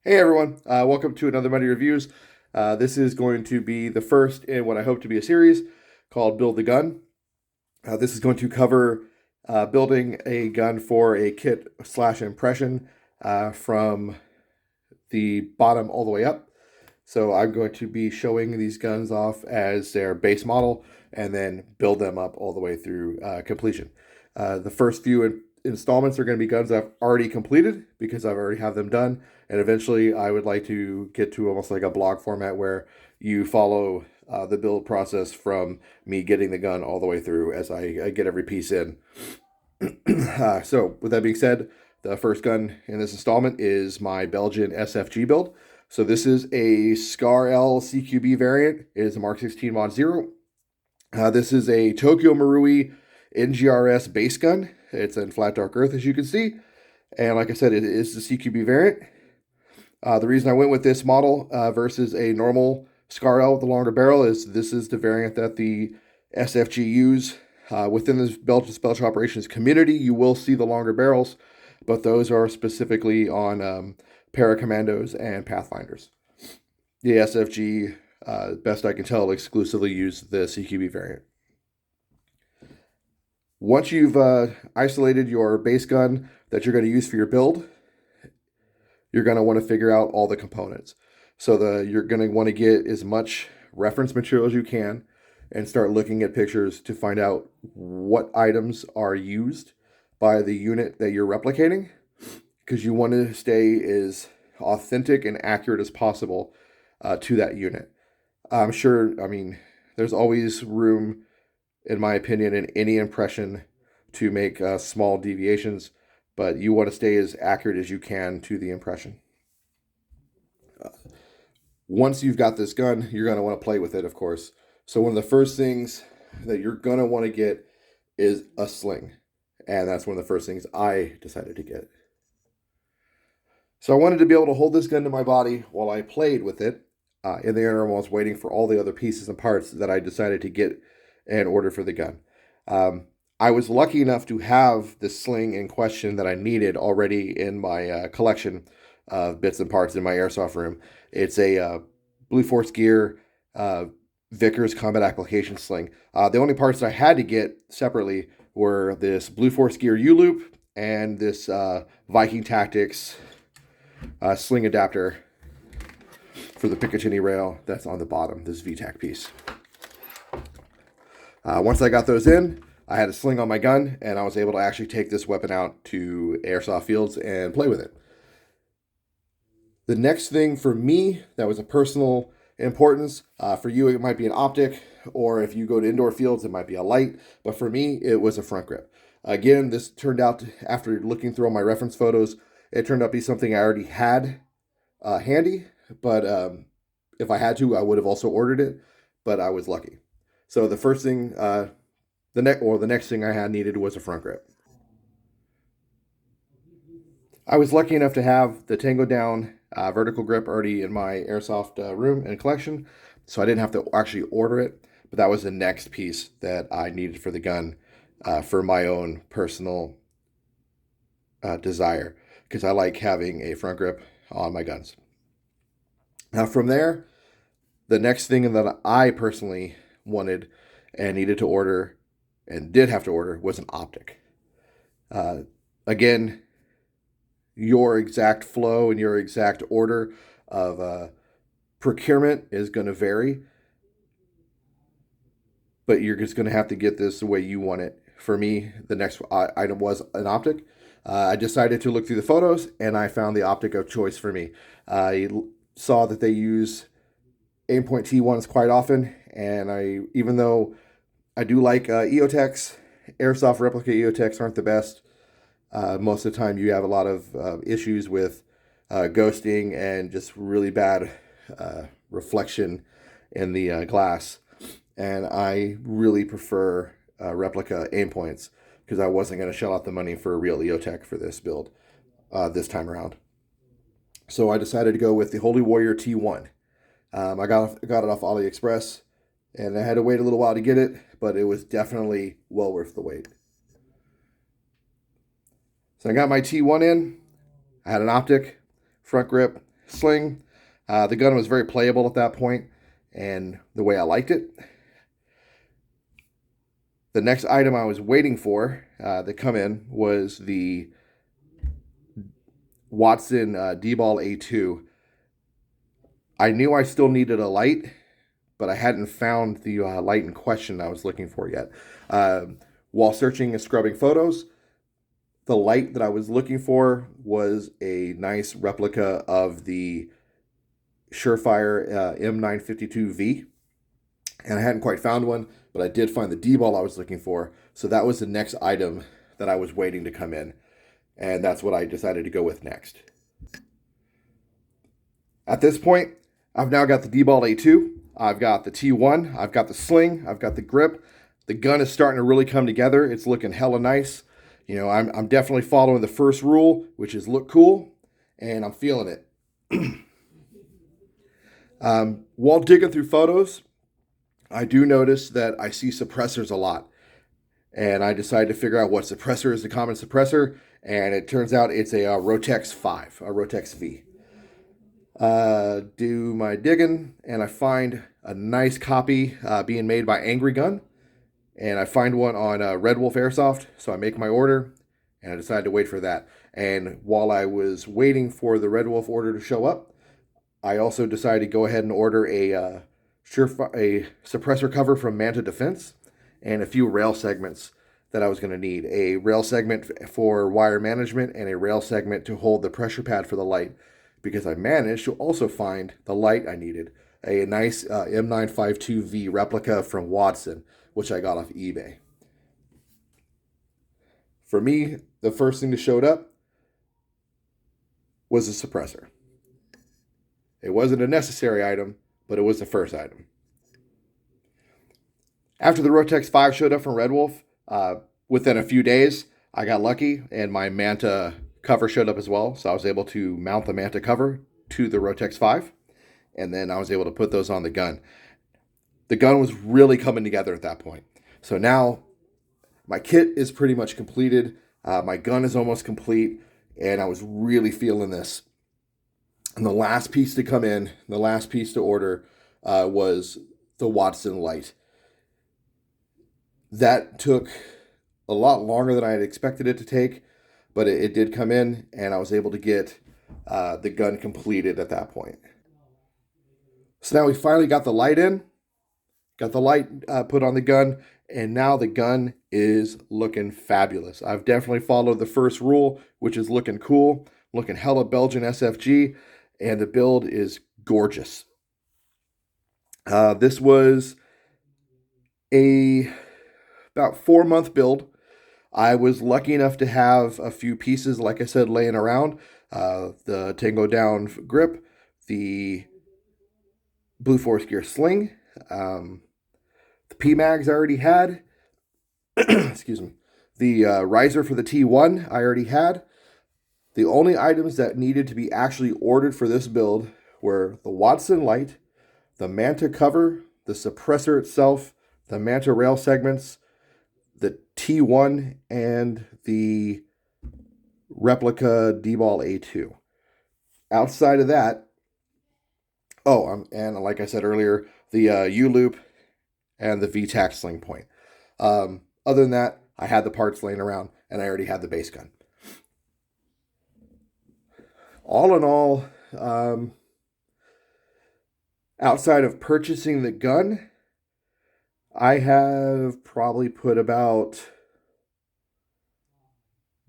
Hey everyone, welcome to another Monday Reviews. This is going to be the first in what I hope to be a series called Build the Gun. This is going to cover building a gun for a kit / impression from the bottom all the way up. So I'm going to be showing these guns off as their base model and then build them up all the way through completion. The first few installments are going to be guns I've already completed because I've already have them done, and eventually I would like to get to almost like a blog format where you follow the build process from me getting the gun all the way through as I get every piece in. So with that being said, the first gun in this installment is my Belgian SFG build. So this is a SCAR-L CQB variant. It is a Mark 16 Mod 0. This is a Tokyo Marui NGRS base gun. It's in flat dark earth, as you can see. And like I said, it is the CQB variant. The reason I went with this model versus a normal SCAR-L with the longer barrel is this is the variant that the SFG use. Within the Belgian Special Operations community, you will see the longer barrels, but those are specifically on Paracommandos and Pathfinders. The SFG, best I can tell, exclusively use the CQB variant. Once you've isolated your base gun that you're going to use for your build, you're going to want to figure out all the components. So you're going to want to get as much reference material as you can and start looking at pictures to find out what items are used by the unit that you're replicating, because you want to stay as authentic and accurate as possible to that unit. I'm sure, there's always room, in my opinion, in any impression to make small deviations, but you want to stay as accurate as you can to the impression. Once you've got this gun, you're going to want to play with it, of course. So one of the first things that you're going to want to get is a sling. And that's one of the first things I decided to get. So I wanted to be able to hold this gun to my body while I played with it in the interim while I was waiting for all the other pieces and parts that I decided to get and order for the gun. I was lucky enough to have the sling in question that I needed already in my collection of bits and parts in my airsoft room. It's a Blueforcegear Vickers Combat Applications Sling. The only parts that I had to get separately were this Blueforcegear Uloop and this Viking Tactics sling adapter for the Picatinny rail that's on the bottom, this VTAC piece. Once I got those in, I had a sling on my gun, and I was able to actually take this weapon out to airsoft fields and play with it. The next thing for me that was a personal importance, for you it might be an optic, or if you go to indoor fields it might be a light, but for me it was a front grip. Again, this turned out, after looking through all my reference photos, it turned out to be something I already had handy, but if I had to, I would have also ordered it, but I was lucky. So the first thing, the next thing I had needed was a front grip. I was lucky enough to have the Tango Down vertical grip already in my airsoft room and collection, so I didn't have to actually order it, but that was the next piece that I needed for the gun for my own personal desire, because I like having a front grip on my guns. Now from there, the next thing that I personally wanted and needed to order and did have to order was an optic. Again, your exact flow and your exact order of procurement is going to vary, but you're just going to have to get this the way you want it. For me, the next item was an optic. I decided to look through the photos, and I found the optic of choice for me. I saw that they use Aimpoint T1s quite often, and even though I do like EOTechs, airsoft replica EOTechs aren't the best. Most of the time you have a lot of issues with ghosting and just really bad reflection in the glass. And I really prefer replica Aimpoints because I wasn't going to shell out the money for a real EOTech for this build this time around. So I decided to go with the Holy Warrior T1. I got it off Aliexpress, and I had to wait a little while to get it, but it was definitely well worth the wait. So I got my T1 in. I had an optic, front grip, sling. The gun was very playable at that point, and the way I liked it. The next item I was waiting for to come in was the WADSN DBAL-A2. I knew I still needed a light, but I hadn't found the light in question I was looking for yet. While searching and scrubbing photos, the light that I was looking for was a nice replica of the Surefire M952V, and I hadn't quite found one, but I did find the D-ball I was looking for, so that was the next item that I was waiting to come in, and that's what I decided to go with next. At this point, I've now got the DBAL-A2, I've got the T1, I've got the sling, I've got the grip. The gun is starting to really come together. It's looking hella nice. You know, I'm definitely following the first rule, which is look cool, and I'm feeling it. While digging through photos, I do notice that I see suppressors a lot. And I decided to figure out what suppressor is the common suppressor, and it turns out it's a Rotex-V. Do my digging, and I find a nice copy being made by Angrygun. And I find one on Red Wolf Airsoft, so I make my order, and I decided to wait for that. And while I was waiting for the Red Wolf order to show up, I also decided to go ahead and order a suppressor cover from Manta Defense and a few rail segments that I was going to need. A rail segment for wire management and a rail segment to hold the pressure pad for the light, because I managed to also find the light I needed, a nice M952V replica from WADSN, which I got off eBay. For me, the first thing that showed up was a suppressor. It wasn't a necessary item, but it was the first item. After the Rotex-V showed up from Red Wolf, within a few days, I got lucky and my Manta cover showed up as well. So I was able to mount the Manta cover to the Rotex-V, and then I was able to put those on the gun. The gun was really coming together at that point. So now my kit is pretty much completed. My gun is almost complete, and I was really feeling this. And the last piece to come in, the last piece to order was the WADSN light. That took a lot longer than I had expected it to take, but it did come in, and I was able to get the gun completed at that point. So now we finally got the light in. Got the light put on the gun, and now the gun is looking fabulous. I've definitely followed the first rule, which is looking cool, looking hella Belgian SFG, and the build is gorgeous. This was about 4-month build. I was lucky enough to have a few pieces, like I said, laying around. The Tango Down grip, the Blueforcegear sling, the PMags I already had. Excuse me. The riser for the T1 I already had. The only items that needed to be actually ordered for this build were the WADSN light, the Manta cover, the suppressor itself, the Manta rail segments, the T1, and the replica DBAL-A2. Outside of that, and like I said earlier, the Uloop and the VTAC sling point. Other than that, I had the parts laying around, and I already had the base gun. All in all, outside of purchasing the gun, I have probably put about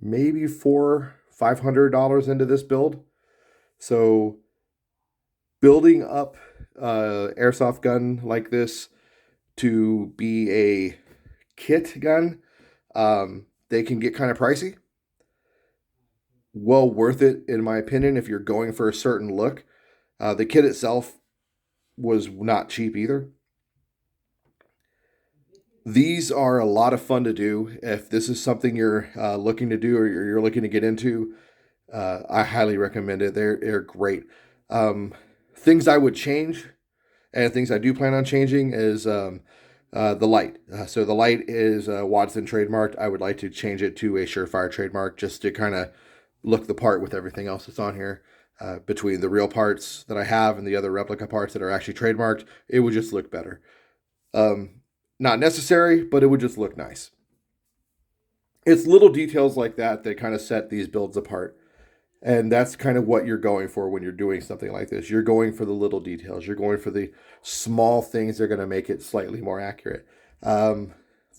maybe $400-500 into this build. So building up airsoft gun like this to be a kit gun, they can get kind of pricey. Well worth it, in my opinion, if you're going for a certain look. The kit itself was not cheap either. These are a lot of fun to do. If this is something you're looking to do or you're looking to get into, I highly recommend it. They're great. Things I would change and things I do plan on changing is the light. So the light is WADSN trademarked. I would like to change it to a Surefire trademark just to kind of look the part with everything else that's on here. between the real parts that I have and the other replica parts that are actually trademarked. It would just look better. Not necessary, but it would just look nice. It's little details like that that kind of set these builds apart. And that's kind of what you're going for when you're doing something like this. You're going for the little details. You're going for the small things that are going to make it slightly more accurate. The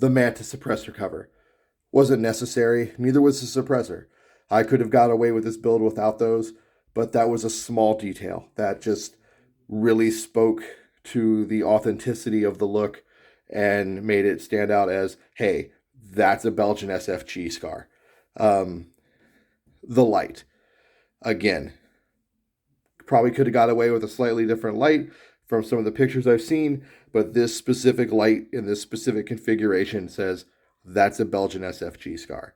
Manta Suppressor cover wasn't necessary. Neither was the suppressor. I could have got away with this build without those, but that was a small detail that just really spoke to the authenticity of the look and made it stand out as, hey, that's a Belgian SFG SCAR. The light. Again, probably could have got away with a slightly different light from some of the pictures I've seen, but this specific light in this specific configuration says that's a Belgian SFG SCAR.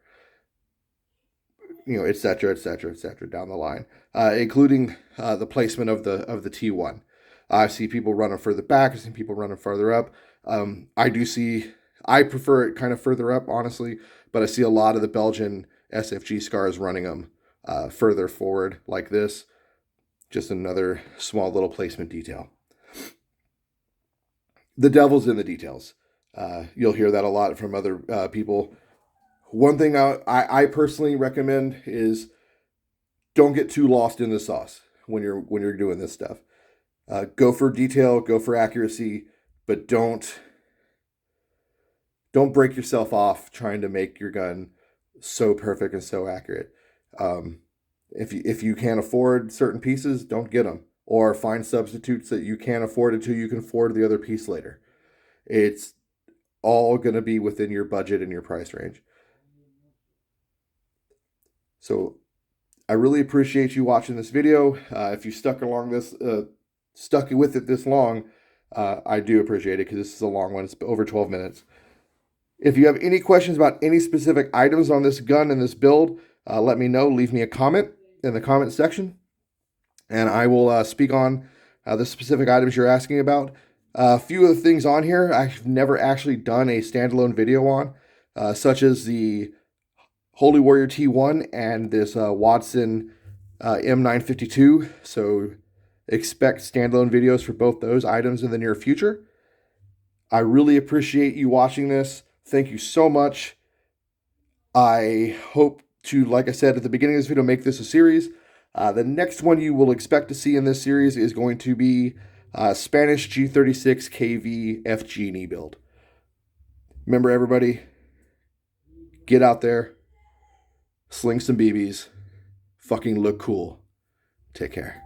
You know, et cetera, down the line, including the placement of the T1. I see people running further back. I see people running farther up. I prefer it kind of further up, honestly, but I see a lot of the Belgian SFG SCARs running them further forward like this. Just another small little placement detail. The devil's in the details. You'll hear that a lot from other people. One thing I personally recommend is don't get too lost in the sauce when you're doing this stuff. Go for detail, go for accuracy, but don't break yourself off trying to make your gun so perfect and so accurate. If you can't afford certain pieces, don't get them, or find substitutes that you can't afford until you can afford the other piece later. It's all going to be within your budget and your price range. So I really appreciate you watching this video. If you stuck with it this long, I do appreciate it, because this is a long one. It's over 12 minutes. If you have any questions about any specific items on this gun and this build, let me know. Leave me a comment in the comment section, and I will speak on the specific items you're asking about. A few of the things on here I've never actually done a standalone video on, such as the Holy Warrior T1 and this WADSN M952. So expect standalone videos for both those items in the near future. I really appreciate you watching this. Thank you so much. I hope to, like I said at the beginning of this video, make this a series. The next one you will expect to see in this series is going to be Spanish G36 KV FG knee build. Remember, everybody, get out there, sling some BBs, fucking look cool. Take care.